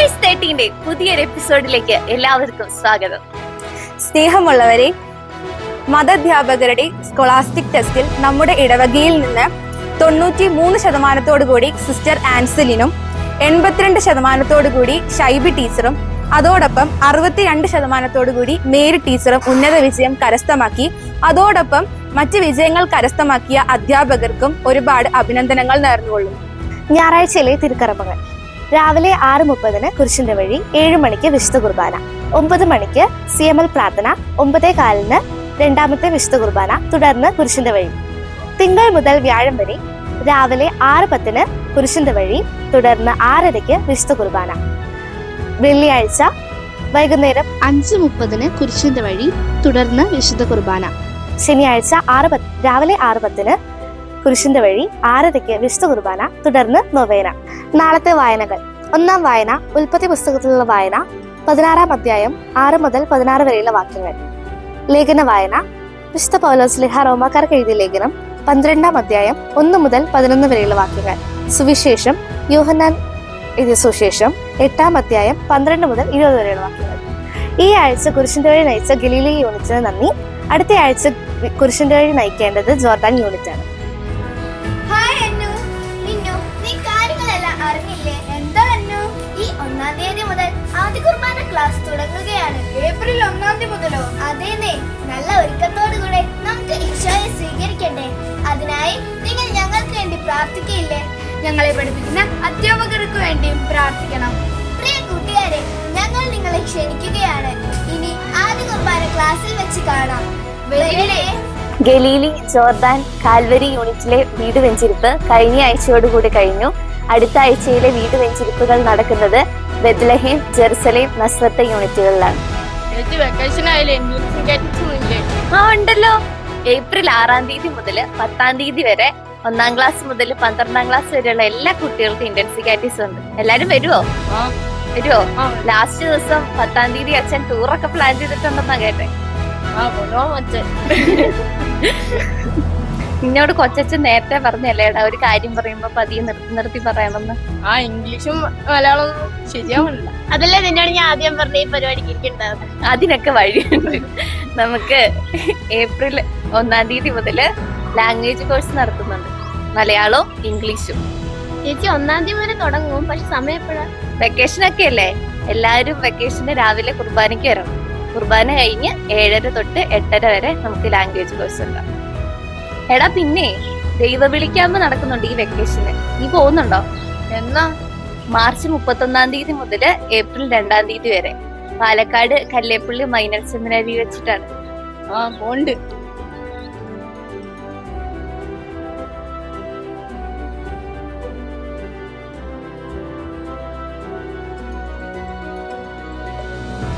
Voice 13 പുതിയൊരു എപ്പിസോഡിലേക്ക് എല്ലാവർക്കും സ്വാഗതം. സ്നേഹമുള്ളവരെ, മതാധ്യാപകരുടെ സ്കോളാസ്റ്റിക് ടെസ്റ്റിൽ നമ്മുടെ ഇടവകയിൽ നിന്ന് 93% സിസ്റ്റർ ആൻസലിനും 82% ഷൈബി ടീച്ചറും അതോടൊപ്പം 62% മേരി ടീച്ചറും ഉന്നത വിജയം കരസ്ഥമാക്കി. അതോടൊപ്പം മറ്റ് വിജയങ്ങൾ കരസ്ഥമാക്കിയ അധ്യാപകർക്കും ഒരുപാട് അഭിനന്ദനങ്ങൾ നേർന്നുകൊള്ളുന്നു. ഞായറാഴ്ചയിലെ തിരുക്കർമ്മങ്ങൾ: രാവിലെ 6:30 കുരിശിന്റെ വഴി, 7 മണിക്ക് വിശുദ്ധ കുർബാന, 9 മണിക്ക് CML പ്രാർത്ഥന, 9:15 രണ്ടാമത്തെ വിശുദ്ധ കുർബാന, തുടർന്ന് കുരിശിന്റെ വഴി. തിങ്കൾ മുതൽ വ്യാഴം വരെ രാവിലെ 6:10 കുരിശിന്റെ വഴി, തുടർന്ന് 6:30 വിശുദ്ധ കുർബാന. വെള്ളിയാഴ്ച വൈകുന്നേരം 5:30 കുരിശിന്റെ വഴി, തുടർന്ന് വിശുദ്ധ കുർബാന. ശനിയാഴ്ച രാവിലെ 6:10 കുരിശിന്റെ വഴി, 6:30 വിശുദ്ധ കുർബാന, തുടർന്ന് നൊവേന. നാളത്തെ വായനകൾ: ഒന്നാം വായന ഉൽപ്പത്തി പുസ്തകത്തിലുള്ള വായന, 16-ാം അധ്യായം 6 മുതൽ 16 വരെയുള്ള വാക്യങ്ങൾ. ലേഖന വായന: വിശുദ്ധ പൗലോസ് റോമാക്കാർക്ക് എഴുതിയ ലേഖനം, 12-ാം അധ്യായം 1 മുതൽ 11 വരെയുള്ള വാക്യങ്ങൾ. സുവിശേഷം യോഹന്നാൻ എഴുതിയ സുവിശേഷം, 8-ാം അധ്യായം 12 മുതൽ 20 വരെയുള്ള വാക്യങ്ങൾ. ഈ ആഴ്ച കുരിശിന്റെ വഴി നയിച്ച ഗലീലി യൂണിറ്റിന് നന്ദി. അടുത്ത ആഴ്ച കുരിശിന്റെ വഴി നയിക്കേണ്ടത് ജോർദാൻ യൂണിറ്റ് ആണ്. ഈ 1-ാം തീയതി മുതൽ ആദ്യ കുർബാന ക്ലാസ് തുടങ്ങുകയാണ്. ഏപ്രിൽ 1-ാം തീയതി മുതലോ? അതേന്നെ, നല്ല ഒരുക്കത്തോടുകൂടെ നമുക്ക് ഈശോയെ സ്വീകരിക്കണ്ടേ. അതിനായി നിങ്ങൾ ഞങ്ങൾക്ക് വേണ്ടി പ്രാർത്ഥിക്കയില്ലേ? ഞങ്ങളെ പഠിപ്പിക്കുന്ന അധ്യാപകർക്ക് വേണ്ടിയും പ്രാർത്ഥിക്കണം. പ്രിയ കൂട്ടുകാരെ, ഞങ്ങൾ നിങ്ങളെ ക്ഷണിക്കുകയാണ്. ഇനി ആദ്യ കുർബാന ക്ലാസ്സിൽ വെച്ച് കാണാം. ഗലീലി, ജോർദാൻ, കാൽവരി യൂണിറ്റിലെ വീട് വെഞ്ചിരിപ്പ് കഴിഞ്ഞ ആഴ്ചയോടുകൂടി കഴിഞ്ഞു. അടുത്ത ആഴ്ചയിലെ വീട് വെഞ്ചിരിപ്പുകൾ നടക്കുന്നത് ബെത്ലഹേം, ജെറുസലേം, നസ്രത്ത് യൂണിറ്റുകളിലാണ്. ഉണ്ടല്ലോ. ഏപ്രിൽ 6-ാം തീയതി മുതൽ 10-ാം തീയതി വരെ 1-ാം ക്ലാസ് മുതൽ 12-ാം ക്ലാസ് വരെയുള്ള എല്ലാ കുട്ടികൾക്കും ഇന്റൻസിവ് ഉണ്ട്. എല്ലാരും വരുവോ? ലാസ്റ്റ് ദിവസം 10-ാം തീയതി അച്ഛൻ ടൂറൊക്കെ പ്ലാൻ ചെയ്തിട്ടുണ്ടെന്നാ കേട്ടെ. നിന്നോട് കൊച്ചച്ഛൻ നേരത്തെ പറഞ്ഞല്ലേടാ ഒരു കാര്യം പറയുമ്പോ പതിയെ നിർത്തി പറയണമെന്ന്. ഇംഗ്ലീഷും മലയാളം ശരിയാവണില്ല. അതല്ലേ നിന്നോട് ഞാൻ ആദ്യം പറഞ്ഞ ഈ പരിപാടിക്ക് ഇരിക്കണ്ടാവും. അതിനൊക്കെ വഴിയുണ്ട്. നമുക്ക് ഏപ്രിൽ 1-ാം തീയതി മുതൽ ലാംഗ്വേജ് കോഴ്സ് നടത്തുന്നുണ്ട്, മലയാളവും ഇംഗ്ലീഷും. ചേച്ചി 1-ാം തീയതി വരെ തുടങ്ങും, പക്ഷെ സമയം എപ്പോഴാ? വെക്കേഷൻ ഒക്കെ അല്ലേ, എല്ലാവരും വെക്കേഷന് രാവിലെ കുർബാനയ്ക്ക് വരണം. കുർബാന കഴിഞ്ഞ് 7:30 തൊട്ട് 8:30 വരെ നമുക്ക് ലാംഗ്വേജ് കോഴ്സ് ഉണ്ടാവും. എടാ, പിന്നെ ദൈവവിളിക്കാമ്പ് നടക്കുന്നുണ്ട് ഈ വെക്കേഷന്. നീ പോകുന്നുണ്ടോ? എന്നാ? മാർച്ച് 31-ാം തീയതി മുതൽ ഏപ്രിൽ 2-ാം തീയതി വരെ പാലക്കാട് കല്ലേപ്പള്ളി മൈനർ സെമിനാരി വെച്ചിട്ടാണ്. പോണ്ട്.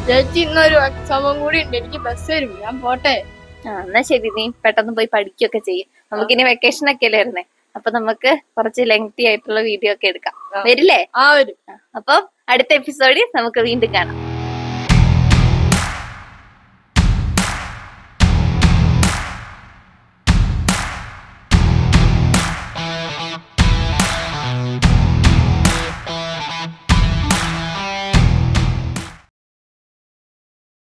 ചേച്ചി, ഇന്നൊരു എക്സാമും കൂടി ഉണ്ട്, എനിക്ക് ബസ് വരും, ഞാൻ പോട്ടെ. എന്നാ ശരി, നീ പെട്ടെന്ന് പോയി പഠിക്കുകയൊക്കെ ചെയ്യും. നമുക്കിനി വെക്കേഷൻ ഒക്കെ അല്ലേ വരുന്നേ, അപ്പൊ നമുക്ക് കുറച്ച് ലെങ്തി ആയിട്ടുള്ള വീഡിയോ ഒക്കെ എടുക്കാം. വരില്ലേ? വരും. അപ്പൊ അടുത്ത എപ്പിസോഡിൽ നമുക്ക് വീണ്ടും കാണാം.